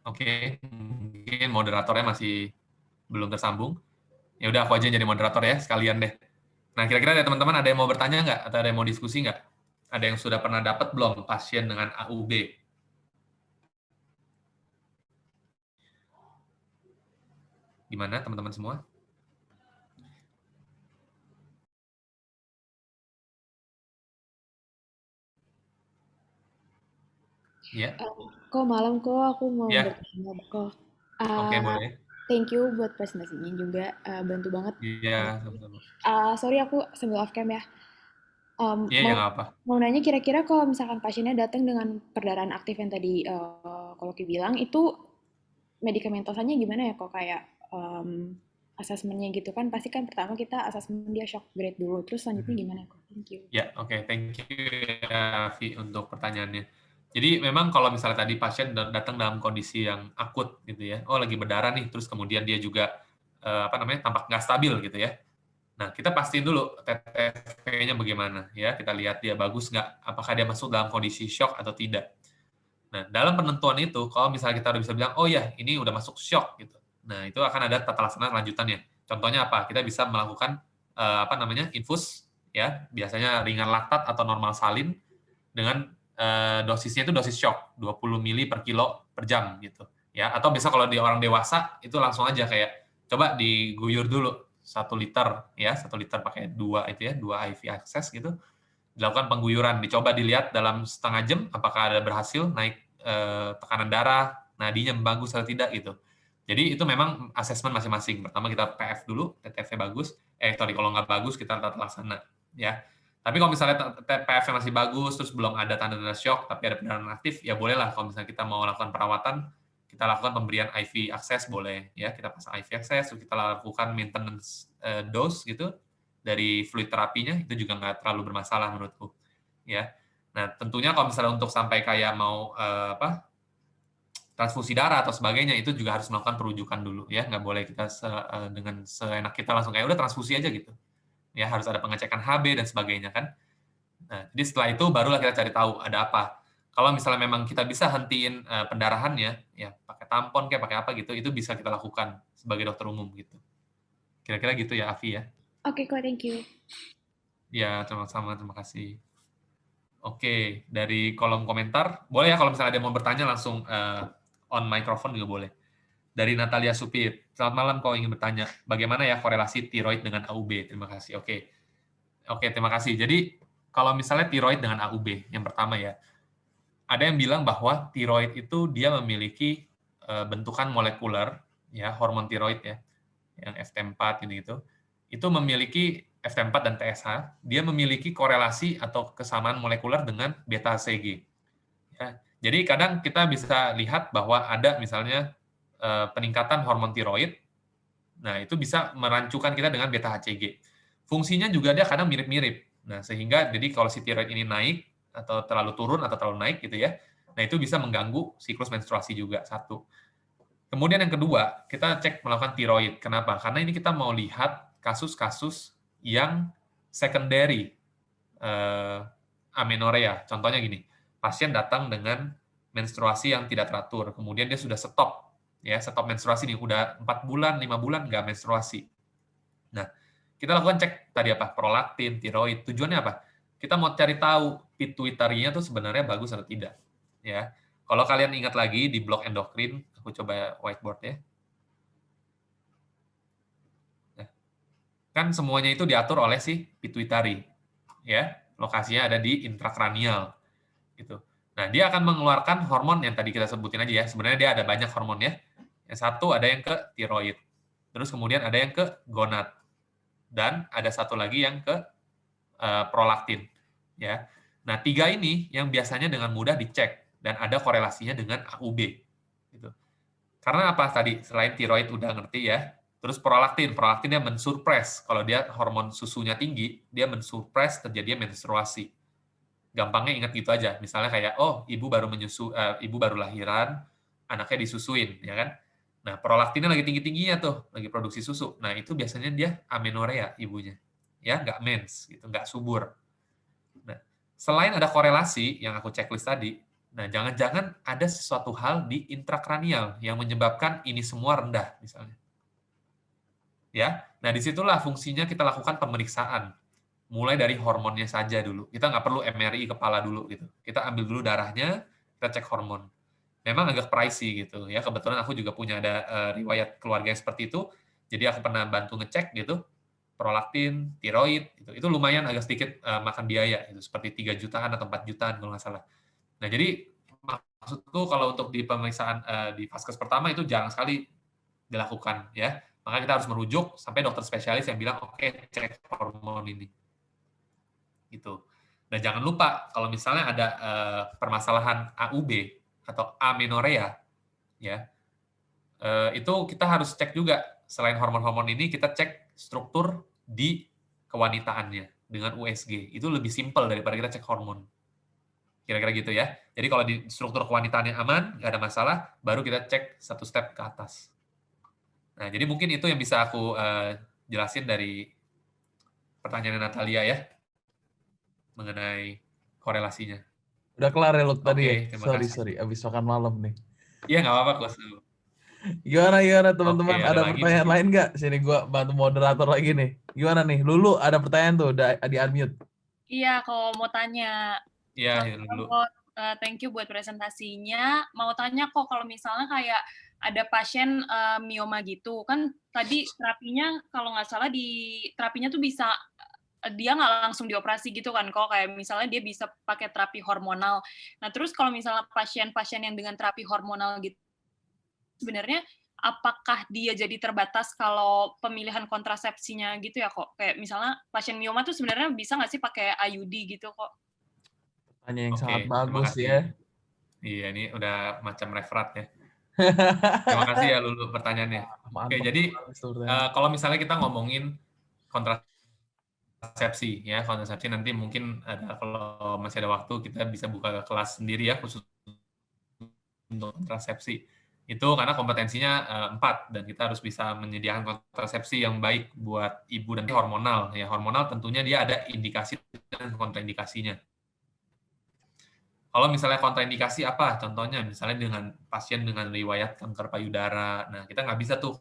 Oke, mungkin moderatornya masih belum tersambung. Ya udah, aku aja jadi moderator ya, sekalian deh. Nah, kira-kira ada teman-teman ada yang mau bertanya nggak? Atau ada yang mau diskusi nggak? Ada yang sudah pernah dapat belum pasien dengan AUB? Gimana teman-teman semua? Ya, Kok malam kok aku mau ya, bertanya kok. oke Uh, boleh. Thank you buat presentasinya juga, bantu banget. Iya, sama-sama. Sorry aku sambil off cam ya. Iya, ya Mau nggak apa. mau nanya kira-kira kalau misalkan pasiennya datang dengan perdarahan aktif yang tadi kalau Ki bilang itu medikamentosanya gimana ya kok kayak asesmennya gitu kan pasti kan pertama kita asesmen dia shock grade dulu terus selanjutnya gimana kok? Thank you. Ya, oke, thank you ya, Vi, untuk pertanyaannya. Jadi memang kalau misalnya tadi pasien datang dalam kondisi yang akut gitu ya, oh lagi berdarah nih, terus kemudian dia juga apa namanya tampak nggak stabil gitu ya. Nah, kita pastiin dulu TTV-nya bagaimana ya. Kita lihat dia bagus nggak, apakah dia masuk dalam kondisi shock atau tidak. Nah, dalam penentuan itu, kalau misalnya kita udah bisa bilang, oh ya, ini udah masuk shock gitu. Nah, itu akan ada tata laksana lanjutannya. Contohnya apa? Kita bisa melakukan apa namanya infus ya, biasanya ringan laktat atau normal salin dengan dosisnya itu dosis shock 20 mili per kilo per jam gitu ya. Atau bisa kalau di orang dewasa itu langsung aja kayak coba diguyur dulu 1 liter ya, 1 liter pakai dua itu ya, dua IV access gitu, dilakukan pengguyuran, dicoba dilihat dalam setengah jam apakah ada berhasil naik tekanan darah, nadinya bagus atau tidak gitu. Jadi itu memang asesmen masing-masing. Pertama kita PF dulu, TTV bagus, sorry kalau nggak bagus kita tata laksana ya. Tapi kalau misalnya PF masih bagus, terus belum ada tanda-tanda shock, tapi ada pendarahan aktif, ya bolehlah kalau misalnya kita mau lakukan perawatan, kita lakukan pemberian IV akses boleh ya, kita pasang IV akses, terus kita lakukan maintenance dose gitu, dari fluid terapinya itu juga nggak terlalu bermasalah menurutku ya. Nah tentunya kalau misalnya untuk sampai kayak mau apa transfusi darah atau sebagainya itu juga harus melakukan perujukan dulu ya, nggak boleh kita dengan seenak kita langsung kayak udah transfusi aja gitu ya, harus ada pengecekan HB dan sebagainya kan. Nah jadi setelah itu barulah kita cari tahu ada apa. Kalau misalnya memang kita bisa hentiin pendarahannya ya pakai tampon kayak pakai apa gitu, itu bisa kita lakukan sebagai dokter umum gitu. Kira-kira gitu ya Afi ya. Oke kok, thank you. Ya, sama-sama, terima kasih. Oke, dari kolom komentar, boleh ya kalau misalnya ada yang mau bertanya langsung on microphone juga boleh. Dari Natalia Supir, selamat malam kalau ingin bertanya, bagaimana ya korelasi tiroid dengan AUB? Terima kasih. Oke, oke, terima kasih. Jadi kalau misalnya tiroid dengan AUB, yang pertama ya, ada yang bilang bahwa tiroid itu dia memiliki bentukan molekuler, ya hormon tiroid ya, yang FT4 gitu, itu memiliki FT4 dan TSH, dia memiliki korelasi atau kesamaan molekuler dengan beta HCG. Ya. Jadi kadang kita bisa lihat bahwa ada misalnya peningkatan hormon tiroid, nah itu bisa merancukan kita dengan beta HCG. Fungsinya juga dia kadang mirip-mirip. Nah sehingga jadi kalau si tiroid ini naik atau terlalu turun atau terlalu naik gitu ya, nah itu bisa mengganggu siklus menstruasi juga satu. Kemudian yang kedua, kita cek melakukan tiroid. Kenapa? Karena ini kita mau lihat kasus-kasus yang secondary amenorrhea. Contohnya gini, pasien datang dengan menstruasi yang tidak teratur, kemudian dia sudah stop, ya stop menstruasi nih, udah 4 bulan, 5 bulan nggak menstruasi. Nah, kita lakukan cek tadi apa, prolaktin, tiroid. Tujuannya apa? Kita mau cari tahu pituitarinya tuh sebenarnya bagus atau tidak. Ya, kalau kalian ingat lagi di blok endokrin, aku coba whiteboard ya. Nah, kan semuanya itu diatur oleh si pituitari, ya. Lokasinya ada di intrakranial, gitu. Nah, dia akan mengeluarkan hormon yang tadi kita sebutin aja ya. Sebenarnya dia ada banyak hormon ya. Yang satu ada yang ke tiroid, terus kemudian ada yang ke gonad, dan ada satu lagi yang ke prolaktin, ya. Nah, tiga ini yang biasanya dengan mudah dicek dan ada korelasinya dengan AUB, gitu. Karena apa tadi? Selain tiroid udah ngerti ya, terus prolaktin, prolaktin dia mensurpres. Kalau dia hormon susunya tinggi, dia mensurpres terjadinya menstruasi. Gampangnya ingat gitu aja. Misalnya kayak, oh ibu baru lahiran, anaknya disusuin, ya kan? Nah, prolaktinnya lagi tinggi-tingginya tuh, lagi produksi susu. Nah, itu biasanya dia amenorrhea ibunya. Ya, nggak mens, gitu, nggak subur. Nah, selain ada korelasi yang aku checklist tadi, Nah, jangan-jangan ada sesuatu hal di intrakranial yang menyebabkan ini semua rendah, misalnya. Ya, nah disitulah fungsinya kita lakukan pemeriksaan. Mulai dari hormonnya saja dulu. Kita nggak perlu MRI kepala dulu gitu. Kita ambil dulu darahnya, kita cek hormon. Memang agak pricey gitu ya. Kebetulan aku juga punya ada riwayat keluarga yang seperti itu. Jadi aku pernah bantu ngecek gitu, prolaktin, tiroid, gitu. Itu lumayan agak sedikit makan biaya, gitu. Seperti 3 jutaan atau 4 jutaan kalau nggak salah. Nah, jadi maksudku kalau untuk di pemeriksaan di vaskes pertama itu jarang sekali dilakukan ya. Maka kita harus merujuk sampai dokter spesialis yang bilang, oke, cek hormon ini. Gitu. Dan jangan lupa kalau misalnya ada permasalahan AUB atau amenorrea, ya, itu kita harus cek juga. Selain hormon-hormon ini, kita cek struktur di kewanitaannya dengan USG. Itu lebih simpel daripada kita cek hormon. Kira-kira gitu ya. Jadi kalau di struktur kewanitaannya aman, nggak ada masalah, baru kita cek satu step ke atas. Nah, jadi mungkin itu yang bisa aku jelasin dari pertanyaan Natalia ya, mengenai korelasinya. Udah kelar ya Luk tadi ya? Oke, terima Sorry, kasih. abis makan malam nih. Iya, nggak apa-apa, Kos. Gimana Oke, teman-teman? ada Ada lagi pertanyaan mungkin? lain nggak? Sini gua bantu moderator lagi nih. Gimana nih? Lulu ada pertanyaan tuh, di unmute. Iya, kalau mau tanya. Iya, dulu. Thank you buat presentasinya. Mau tanya kok kalau misalnya kayak ada pasien mioma gitu, kan tadi terapinya kalau nggak salah terapinya tuh bisa dia nggak langsung dioperasi gitu kan, kok kayak misalnya dia bisa pakai terapi hormonal. Nah terus kalau misalnya pasien-pasien yang dengan terapi hormonal gitu, sebenarnya apakah dia jadi terbatas kalau pemilihan kontrasepsinya gitu ya kok? Kayak misalnya pasien mioma tuh sebenarnya bisa nggak sih pakai IUD gitu kok? Pertanyaan yang sangat Terima bagus kasih. ya. Iya, ini udah macam referat ya. Terima kasih ya Lulu pertanyaannya. Oke, jadi kalau misalnya kita ngomongin kontrasepsi ya, kontrasepsi nanti mungkin kalau masih ada waktu kita bisa buka kelas sendiri ya khusus untuk kontrasepsi. Itu karena kompetensinya 4 dan kita harus bisa menyediakan kontrasepsi yang baik buat ibu dan hormonal. Ya, hormonal tentunya dia ada indikasi dan kontraindikasinya. Kalau misalnya kontraindikasi apa? Contohnya misalnya dengan pasien dengan riwayat kanker payudara. Nah, kita nggak bisa tuh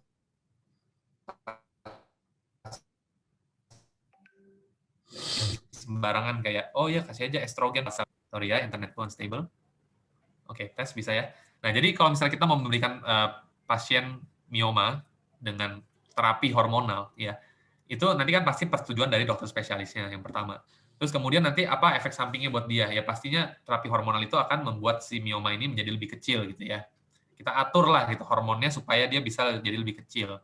sembarangan kayak, oh ya kasih aja estrogen. Sorry ya, internetku unstable. Oke, tes bisa ya. Nah, jadi kalau misalnya kita mau memberikan pasien mioma dengan terapi hormonal, ya, itu nanti kan pasti persetujuan dari dokter spesialisnya yang pertama. Terus kemudian nanti apa efek sampingnya buat dia? Ya pastinya terapi hormonal itu akan membuat si mioma ini menjadi lebih kecil gitu ya. Kita atur lah gitu hormonnya supaya dia bisa jadi lebih kecil.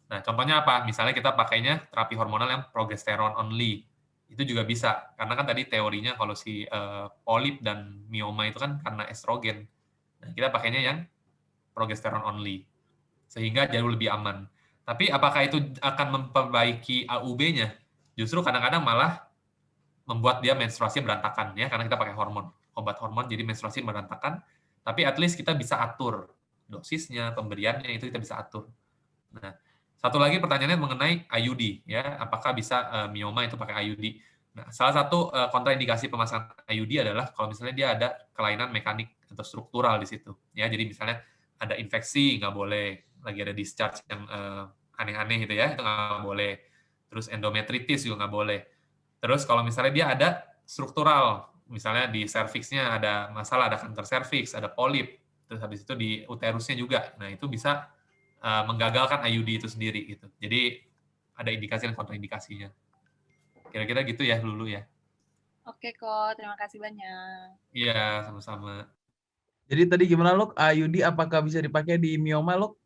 Nah, contohnya apa? Misalnya kita pakainya terapi hormonal yang progesteron only. Itu juga bisa. Karena kan tadi teorinya kalau si polip dan mioma itu kan karena estrogen. Nah, kita pakainya yang progesteron only. Sehingga jauh lebih aman. Tapi apakah itu akan memperbaiki AUB-nya? Justru kadang-kadang malah membuat dia menstruasi berantakan ya karena kita pakai hormon, obat hormon jadi menstruasi berantakan. Tapi at least kita bisa atur dosisnya, pemberiannya itu kita bisa atur. Nah, satu lagi pertanyaannya mengenai IUD ya, apakah bisa mioma itu pakai IUD? Nah, salah satu kontraindikasi pemasangan IUD adalah kalau misalnya dia ada kelainan mekanik atau struktural di situ ya. Jadi misalnya ada infeksi nggak boleh, lagi ada discharge yang aneh-aneh gitu ya, itu nggak boleh. Terus endometritis juga nggak boleh. Terus kalau misalnya dia ada struktural, misalnya di serviksnya ada masalah, ada kanker serviks, ada polip, terus habis itu di uterusnya juga. Nah, itu bisa menggagalkan IUD itu sendiri gitu. Jadi ada indikasi dan kontraindikasinya. Kira-kira gitu ya Lulu ya. Oke kok, terima kasih banyak. Iya, sama-sama. Jadi tadi gimana Luk? IUD apakah bisa dipakai di mioma Luk?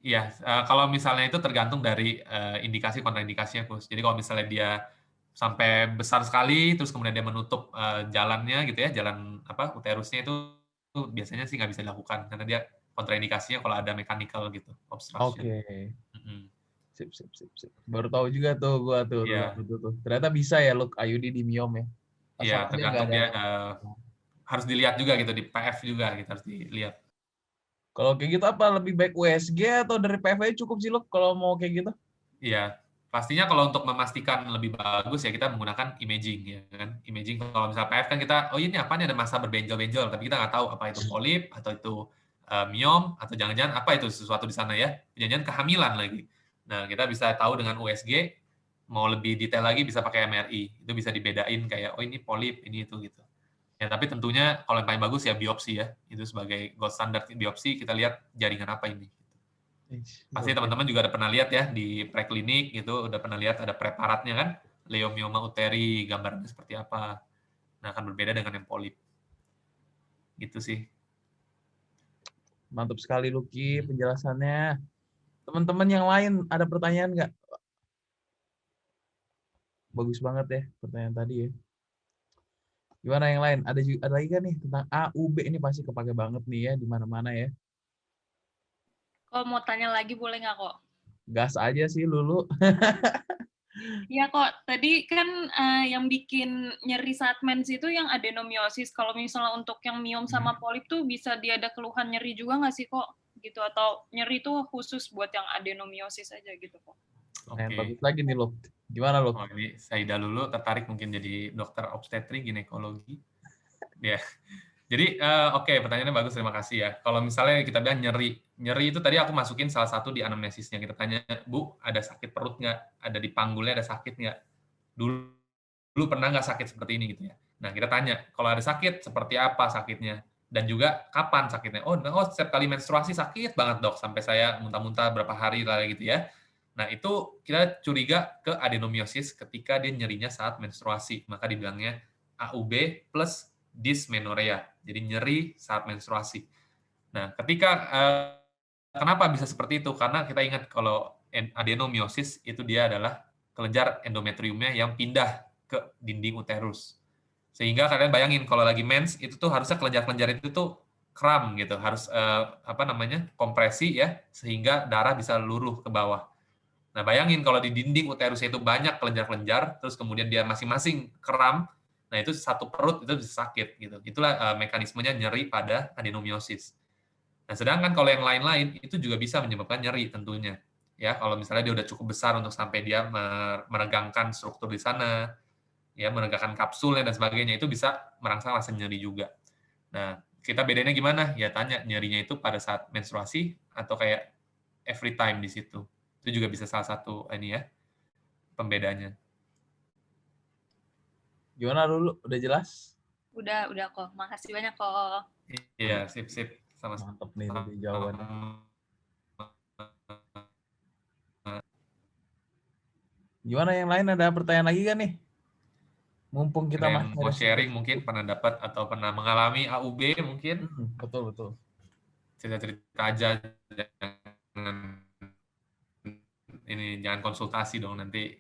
Iya, kalau misalnya itu tergantung dari indikasi kontraindikasinya, Kus. Jadi kalau misalnya dia sampai besar sekali, terus kemudian dia menutup jalannya gitu ya, jalan apa uterusnya itu biasanya sih nggak bisa dilakukan karena dia kontraindikasinya kalau ada mechanical gitu, obstruction. Oke. Sip. Baru tahu juga tuh gua tuh. Iya. Ternyata bisa ya Luk IUD di miom ya. Iya, tergantung dia harus dilihat juga gitu di PF juga gitu harus dilihat. Kalau kayak gitu apa lebih baik USG atau dari PF aja cukup sih Luk kalau mau kayak gitu? Iya. Pastinya kalau untuk memastikan lebih bagus ya kita menggunakan imaging ya kan. Imaging kalau misal PF kan kita, oh ini apa nih ada massa berbenjol-benjol, tapi kita nggak tahu apa itu polip atau itu miom atau jangan-jangan apa itu sesuatu di sana ya. Jangan-jangan kehamilan lagi. Nah kita bisa tahu dengan USG, mau lebih detail lagi bisa pakai MRI. Itu bisa dibedain kayak oh ini polip, ini itu gitu. Ya tapi tentunya kalau yang paling bagus ya biopsi ya. Itu sebagai gold standard biopsi kita lihat jaringan apa ini. Pasti teman-teman juga udah pernah lihat ya di preklinik gitu, udah pernah lihat ada preparatnya kan, leiomioma uteri, gambarnya seperti apa. Nah, akan berbeda dengan yang polip. Gitu sih. Mantap sekali Lucky penjelasannya. Teman-teman yang lain ada pertanyaan nggak? Bagus banget ya pertanyaan tadi ya. Gimana yang lain? Ada lagi kan nih tentang AUB ini pasti kepake banget nih ya di mana-mana ya. Kok mau tanya lagi boleh nggak kok? Gas aja sih Lulu. Iya kok, tadi kan yang bikin nyeri saat mens itu yang adenomiosis. Kalau misalnya untuk yang miom sama polip tuh bisa dia ada keluhan nyeri juga nggak sih kok? Gitu, atau nyeri tuh khusus buat yang adenomiosis aja gitu kok? Yang bagus lagi nih Luk. Gimana Luk? Oh, ini Saida Lulu tertarik mungkin jadi dokter obstetri ginekologi. Ya. Jadi oke, pertanyaannya bagus, terima kasih ya. Kalau misalnya kita bilang nyeri itu tadi aku masukin salah satu di anamnesisnya. Kita tanya, Bu, ada sakit perut nggak? Ada di panggulnya ada sakit nggak? Dulu pernah nggak sakit seperti ini gitu ya. Nah kita tanya, kalau ada sakit seperti apa sakitnya? Dan juga kapan sakitnya? Oh setiap kali menstruasi sakit banget dok, sampai saya muntah-muntah berapa hari lah gitu ya. Nah itu kita curiga ke adenomiosis ketika dia nyerinya saat menstruasi. Maka dibilangnya AUB plus dysmenorrhea, jadi nyeri saat menstruasi. Nah, ketika kenapa bisa seperti itu? Karena kita ingat kalau adenomiosis itu dia adalah kelenjar endometriumnya yang pindah ke dinding uterus. Sehingga kalian bayangin kalau lagi mens itu tuh harusnya kelenjar-kelenjar itu tuh kram gitu, harus kompresi ya sehingga darah bisa luruh ke bawah. Nah, bayangin kalau di dinding uterusnya itu banyak kelenjar-kelenjar, terus kemudian dia masing-masing kram, nah itu satu perut itu bisa sakit gitu. Itulah mekanismenya nyeri pada adenomiosis. Nah, sedangkan kalau yang lain-lain itu juga bisa menyebabkan nyeri tentunya. Ya, kalau misalnya dia udah cukup besar untuk sampai dia meregangkan struktur di sana, ya menegakkan kapsulnya dan sebagainya, itu bisa merangsang rasa nyeri juga. Nah, kita bedanya gimana? Ya tanya nyerinya itu pada saat menstruasi atau kayak every time di situ. Itu juga bisa salah satu ini ya pembedanya. Gimana Lulu? Udah jelas? Udah kok. Makasih banyak kok. Iya, sip. Sama-sama. Mantap nih tadi jawabannya. Gimana yang lain, ada pertanyaan lagi kan nih? Mumpung kita yang masih mau ada sharing mungkin pernah dapat atau pernah mengalami AUB mungkin. Betul. Cerita-cerita aja, jangan konsultasi dong nanti